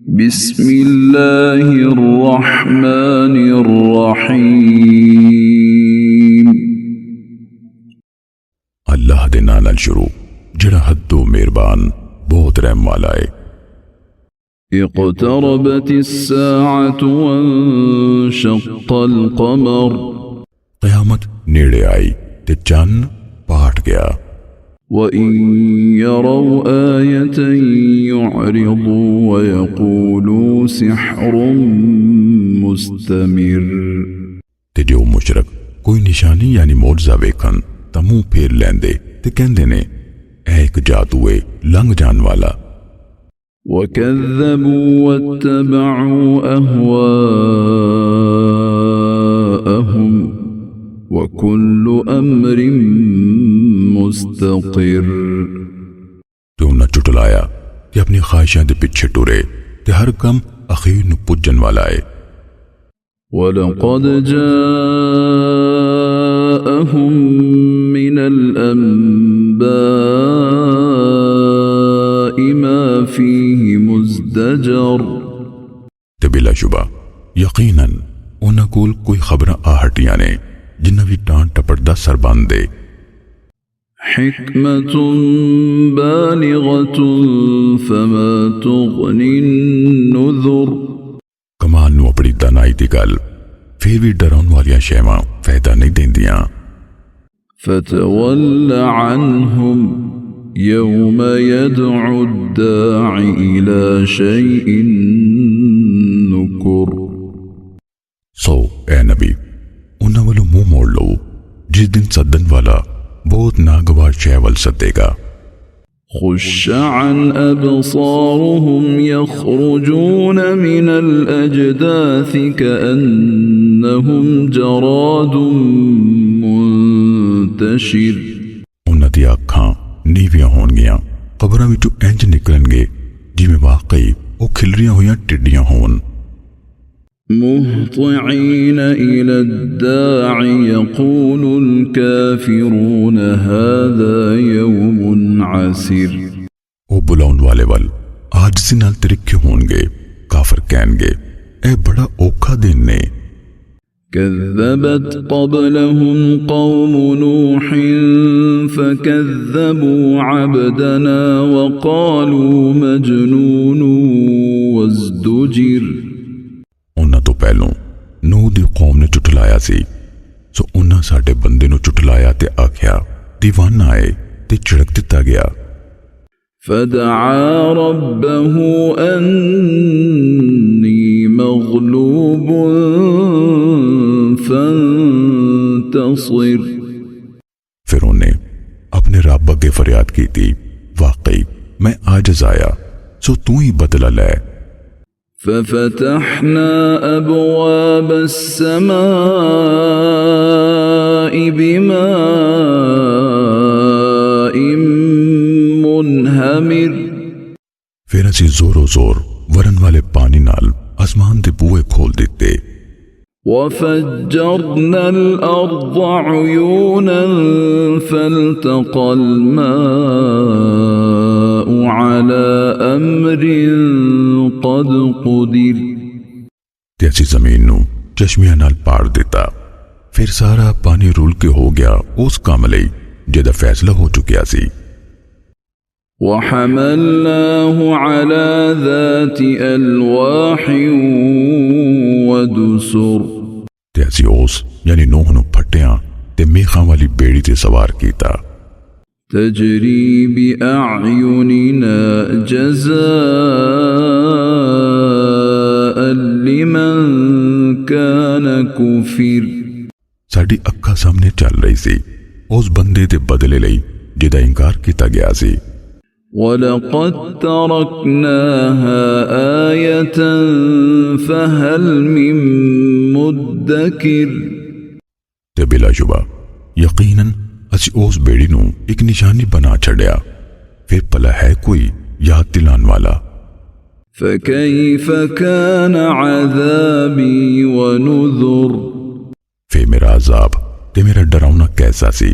बिस्मिल्लाहिर्रहमानिर्रहीम। अल्लाह दे नाल नाल शुरू जिहड़ा हद्दो मेहरबान बहुत रहम वाला है। इक़्तरबतिस्साअतु वंशक़्क़ल क़मर। क़यामत नेड़े आई ते चन्न पाट गया। वइन यरौ आयतन युअरिदू वयक़ूलू सिहरुम मुस्तमिर। ते जो मुशरक कोई निशानी यानी मोज़ा वेखन तां मुंह फेर लैंदे ते कहंदे ने ऐ इक जादू है लंघ जान वाला। वकज़्ज़बू वत्तबअू अहवाअहुम वकुल्लु अम्रिन मुस्तक़िर। ते उन्हां झुटलाया ते अपनी ख्वाहिशां दे पिछे टुरे ते हर कम अखीर नूं पुज्जन वाला है। वलक़द जाअहुम मिनल अंबाइ मा फ़ीहि मुज़्दजर। ते बिलाशुबा यकीनन उन्हां कोल कोई खबरां आ हटियां ने जिन्हां दी टांट टपड़दा सरबंध दे। हिकमतुन बालिगतुन फमा तुग़नी नुज़ुर। कमाल नूं अपनी दानाई दी गल फिर भी डराउण वालियां शैवां फायदा नहीं देंदियां। फतवल्ल अन्हुम यौम यदअु दाइ इला शैइन नुकुर। सो ए नबी उन्हां वालों मुंह मोड़ लो जिस दिन सदन वाला बहुत नागवार शैवल सदेगा। खुश्श अन अबसारुहुम यखरुजून मिनल अजदाथि कअन्नहुम जरादुम मुंतशिर। उन्हां दी अखां नीवियां होणगियां कबरां विचों इंज निकलणगे जिवें वाकई वो खिलरियां होईयां टिड्डियां होण। मुहतिईन इला दाइ यक़ूलुल काफ़िरून हाज़ा यौमुन असीर। वो बुलाउण वाले वल आजिज़ी नाल तरिखे होणगे काफिर कहणगे ए बड़ा औखा दिन ने। कज़्ज़बत क़ब्लहुम क़ौम नूहिन फ़कज़्ज़बू अब्दना वक़ालू मजनून वज़्दुजिर। उन्हां तो पहलों नूह दी कौम ने चुटलाया सी सो उन्हां साडे बंदे नूं चुटलाया ते आख्या दीवाना है ते झिड़क दिता गया। फदआ रब्बहु अन्नी मग़लूबुन फंतसिर। फिर उन्हें अपने रब अगे फरियाद की थी वाकई मैं आजिज़ आया सो तू ही बदला लै। फफ़तहना अबवाब अस्समाइ बिमाइन मुनहमिर। फिर असी जोरो जोर वरन वाले पानी नाल आसमान दे बूहे खोल दिते। वफ़ज्जरनल अर्ज़ उयूनन फ़ल्तक़ल माउ अला अम्रिन क़द क़ुदिर। ते असी जमीन नूं चश्मियां नाल पाड़ दिता फिर सारा पानी रुल के हो गया उस काम लई जिहदा फैसला हो चुकिया सी। वहमलनाहु अला ज़ाति अलवाहिन वदुसुर। ते असी उस यानी नूह नूं फटियां ते मेखां वाली बेड़ी ते सवार कीता। तजरी बिअअयुनिना जज़ाअन लिमन कान कुफिर। साडी अक्खां सामने चल रही सी उस बंदे दे बदले लई जिहदा इंकार किया गया सी। वलक़द तरकनाहा आयतन फहल मिन मुद्दकिर। ते बिलाशुबा यकीनन असी उस बेड़ी नूं एक निशानी बना छड़िया फिर भला है कोई याद दिलान वाला। फ़कैफ़ कान अज़ाबी वनुज़ुर। फिर मेरा अजाब ते मेरा डरावना कैसा सी।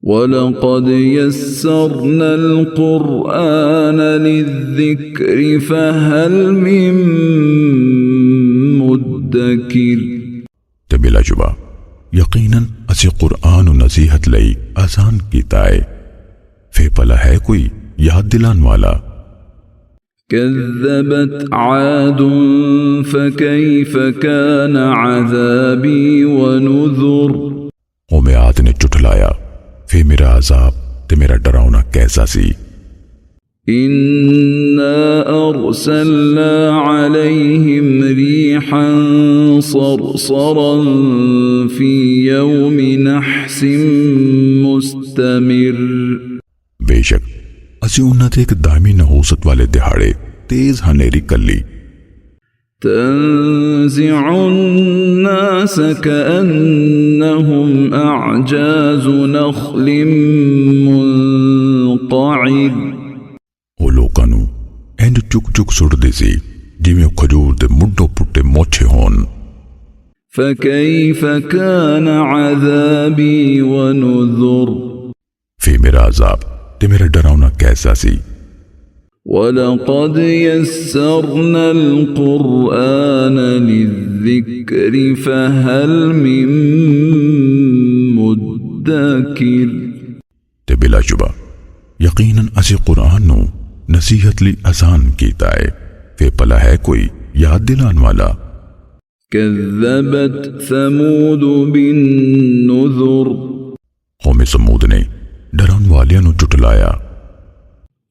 वलक़द यस्सरना अल-क़ुरआन लिज़्ज़िक्रि फ़हल मिन मुद्दकिर। ते बिलाजुबा यकीनन असी कुरान नसीहत लई आसान कीता है, फिर भला है कोई याद दिलान वाला। कज़्ज़बत आद फ़कैफ़ कान अज़ाबी व नुज़ुर। कौम आद ने झुठलाया, फिर मेरा अज़ाब ते मेरा डरावना कैसा सी। इन्ना अरसलना अलैहिम रीहन सरसरन फी यौमि नहसिन मुस्तमिर। बेशक असी उन्हां ते एक दायमी नहूसत वाले दिहाड़े तेज हनेरी कल्ली। तंज़िउ अन्नास कअन्नहुम अअजाज़ु नख़लिन मुनक़इर। ਉਹ ਲੋਕਾਂ ਨੂੰ ਇੰਜ ਚੁੱਕ ਸੁੱਟਦੇ ਸੀ ਜਿਵੇਂ ਉਹ ਖਜੂਰ ਦੇ ਮੁੱਢੋਂ ਪੁੱਟੇ ਮੋਛੇ ਹੋਣ। فكيف كان عذابي ونذر। फिर मेरा अजाब ते मेरा डरावना कैसा सी। ولقد يسرنا القرآن للذكر فهل من मुद्दकिर। ते बिलाशुबा यकीनन असी कुरान नू नसीहत ली आसान कीता है, फिर भला है कोई याद दिलान वाला। कज़्ज़बत समूद बिन्नुज़ुर। कौम समूद ने डरावन वालियां नू झुठलाया।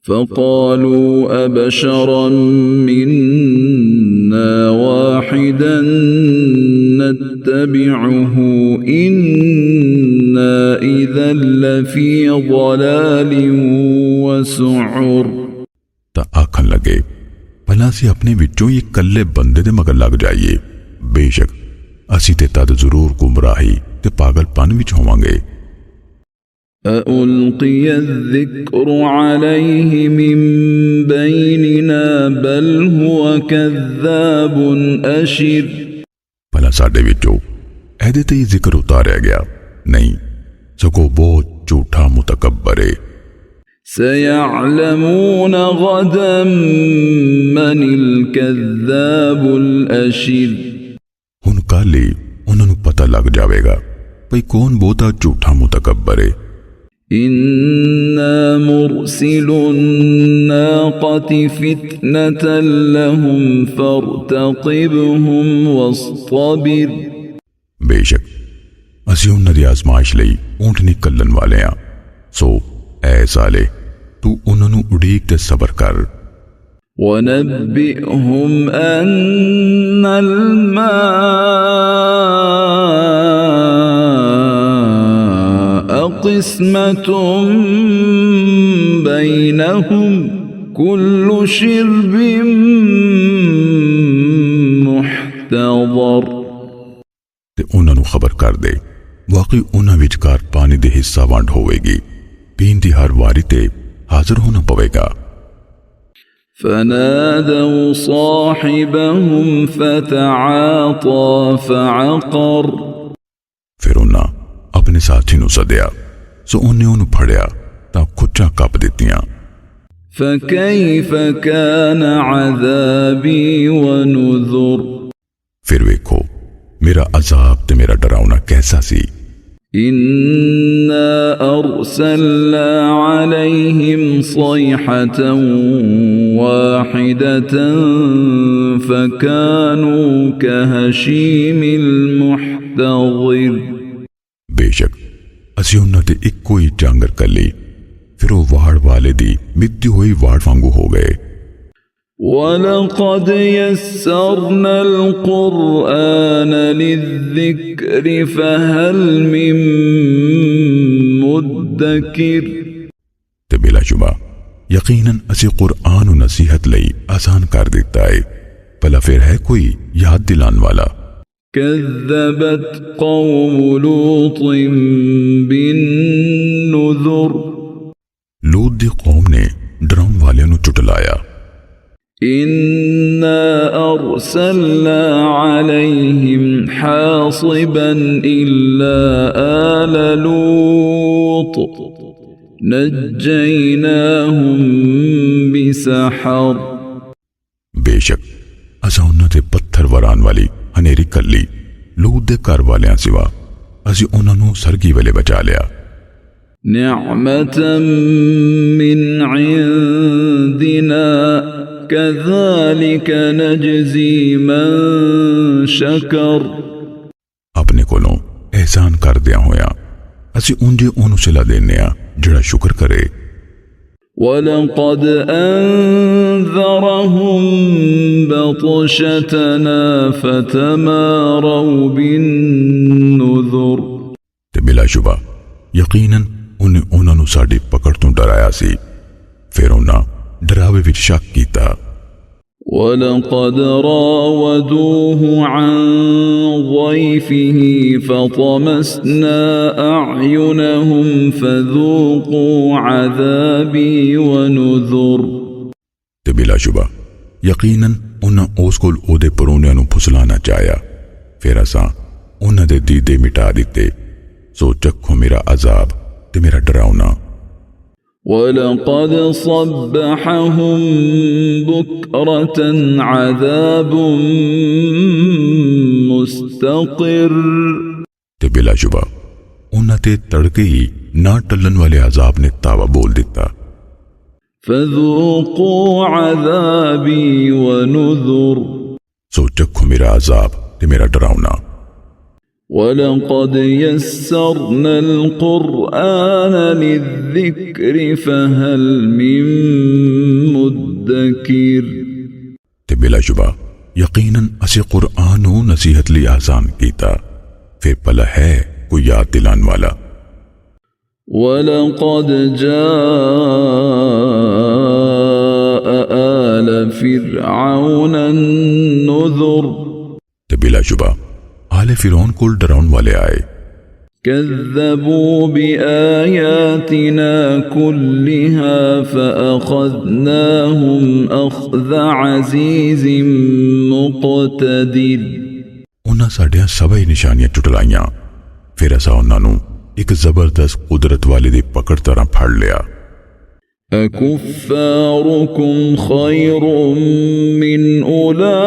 फ़क़ालू अबशरन मिन्ना वाहिदन नत्तबिउहु इन्ना इज़न लफ़ी ज़लालिन व सुउर। ता आखन लगे, भला असी अपने विचों ही कल्ले बंदे दे मगर लग जाइए, बेशक असी ते तद जरूर गुमराही ते पागलपन विच होवांगे। أألقي الذكر عليه من بيننا بل هو كذاب أشر। भला साडे विचों ऐदे ते ही जिक्र उतारिया गया नहीं, सगो बहुत झूठा मुतकब्बर है। سيعلمون غدا من الكذاب الأشر। हुन कल ही उन्हां नू पता लग जाएगा भई कौन बहुता झूठा मुतकब्बर है। إنا مرسل الناقة فتنة لهم فارتقبهم واصطبر। बेशक असी उन्हां दी आजमाइश लई ऊंटनी कल्लन वाले हां, सो ऐ साले तू उन्हां नू उड़ीक ते सबर कर। ونبئهم أن الماء قسمة بينهم كل شرب محتضر। ते उन्हां नू खबर कर दे, वाकई उन्हां विचकार पानी दे हिस्सा वंड होवेगी, पीन दी हर वारी ते हाजिर होना पवेगा। فنادوا صاحبهم فتعاطى فعقر। फिर उन्हां अपने साथी नू सदया, सो उन्हें उन्हू फड़िया तां खुच्चां कप दित्तियां। فكيف كان عذابي ونذر। फिर वेखो मेरा अजाब ते मेरा डरावना कैसा सी। إنا أرسلنا عليهم صيحة واحدة فكانوا كهشيم المحتضر। बेशक असी उन्हां ते इक्को ही जांगर कर ली, फिर वो वाड़ वाले दी मित्ती हुई वाड़ वांगू हो गए। वलक़द यस्सरना अल-क़ुरआन लिज़्ज़िक्रि फ़हल मिन मुद्दकिर। ते बिलाशुबा यकीनन असी कुरान और नसीहत लई आसान कर दिता है, भला फिर है कोई याद दिलान वाला। कज़्ज़बत कौम लूत बिन्नुज़ुर। लूत दी कौम ने डरावन वालियां नू झुठलाया। इन्ना अरसलना अलैहिम हासिबन इल्ला आल लूत نجيناهم بسحر बेशक असां उन्हां ते पत्थर वरान वाली हनेरी कल्ली लूत दे घर वालियां सिवा असीं उन्हां नूं सरगी वेले बचा लिया। نعمة من عندنا كذلك نجزي من شكر अपने कोलों एहसान कर दिया होया असीं उंजे ओनू सिला देने आ जिहड़ा शुक्र करे। ولقد أنذرهم بطشتنا فتماروا بالنذر ते बिलाशुबा यकीनन उन्हें उन्हां नूं साडी पकड़ तों डराया सी फिर उन्हां डरावे विच शक कीता। ولقد راودوه عن ضيفه فطمسنا أعينهم فذوقوا عذابي ونذر ते बिलाशुबा यकीनन उन्हां उस कोल ओदे परोनियां नूं फुसलाना चाहया फिर असां उन्हां दे दीदे मिटा दिते सो चखो मेरा अजाब ते मेरा डरावना। ولقد صبحهم بكرة عذاب مستقر ते बिलाशुबा उन्हां ते तड़के ही ना टलन वाले अजाब ने तावा बोल दिता। فذوقوا عذابي ونذر सो चखो मेरा अजाब ते मेरा डरावना। ولقد يسرنا القرآن للذكر فهل من مدكر ते बिलाशुबा यकीनन असी कुरान नूं नसीहत लई आसान कीता फिर भला है कोई याद दिलान वाला। ولقد جاء آل فرعون النذر ते बिलाशुबा आले फिरौन कोल डराउन वाले आए كذبوا بآياتنا كلها فأخذناهم أخذ عزيز مقتدر उन्हां साडियां सभई निशानियां टुटलाइयां फिर असां उन्हां नूं एक जबरदस्त कुदरत वाले दी पकड़ तरह फड़ लिया। أكفاركم خير من أولئكم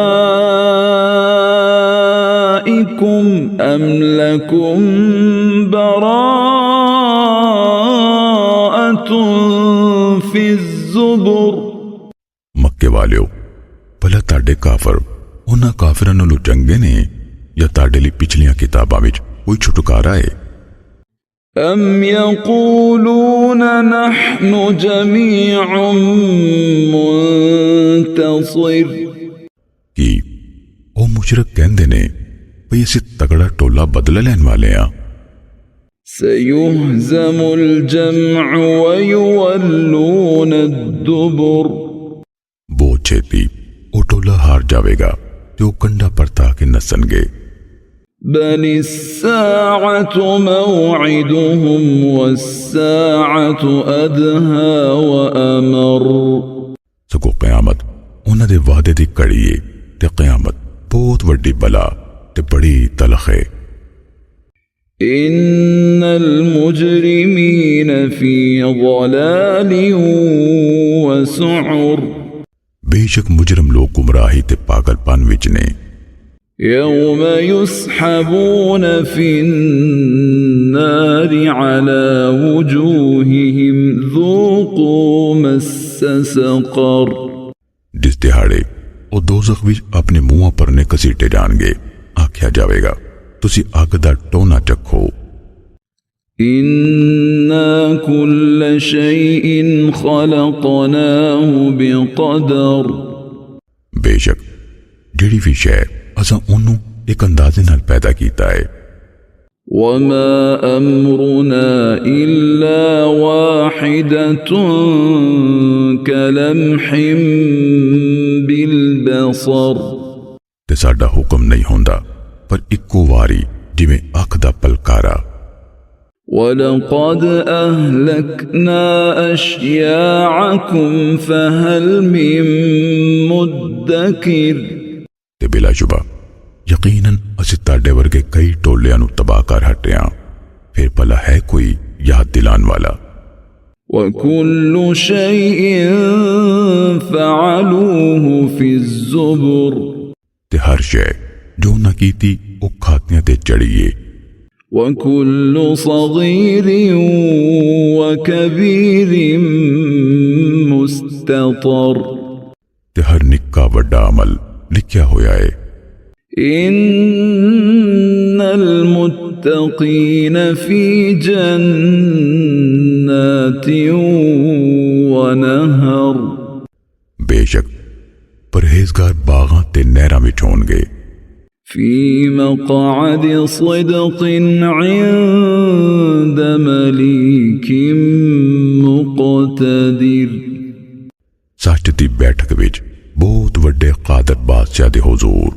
أم لكم براءة في الزبر मक्के वालियो भला ताडे काफर उन्हां काफिरां नालों चंगे ने या ताडे लई पिछलियां किताबां विच कोई छुटकारा है। أم يقولون نحن جميع منتصر कि ओ मुशरक कहंदे ने भई असीं तगड़ा टोला बदला लैण वाले आ। سيهزم الجمع ويولون الدبر बहुत छेती ओ टोला हार जावेगा ते ओ कंडा परता के नसणगे। بل الساعة موعدهم والساعة أدهى وأمر सगो क़यामत उन्हां दे वादे दी कड़ी है ते क़यामत बहुत वड्डी बला ते बड़ी तलख है। إن المجرمين في ضلال وسعر बेशक मुजरम लोग गुमराही ते पागलपन विच ने। يوم يسحبون في النار على وجوههم ذوقوا مس سقر जिस दिहाड़े ओ दोज़ख विच अपने मुंहां परने घसीटे जाणगे आख्या जावेगा तुसी अग दा टोना चखो। إنا كل شيء خلقناه بقدر बेशक जिहड़ी भी शै असां ओनू एक अंदाजे नाल पैदा कीता है। وما أمرنا إلا واحدة كلمح بالبصر ते साडा हुक्म नहीं होंदा पर इक्को वारी जिवें अख दा पलकारा। ولقد أهلكنا أشياعكم فهل من مدكر ते बिलाशुबा यकीनन असीं ताडे वर्गे कई टोलियां नूं तबाह कर हटिया फिर भला है कोई याद दिलान वाला। وكل شيء فعلوه في الزبر ते हर शय जो ना कीती ओ खातियां ते चढ़िए। وكل صغير وكبير مستطر ते हर निक्का वड्डा अमल लिखिया होया है। إن المتقين في جنات ونهر बेशक परहेजगार बागां ते नहरां विच होणगे। في مقعد صدق عند مليك مقتدر सच दी बैठक विच बहुत वड्डे कादर बादशाह दे हुजूर।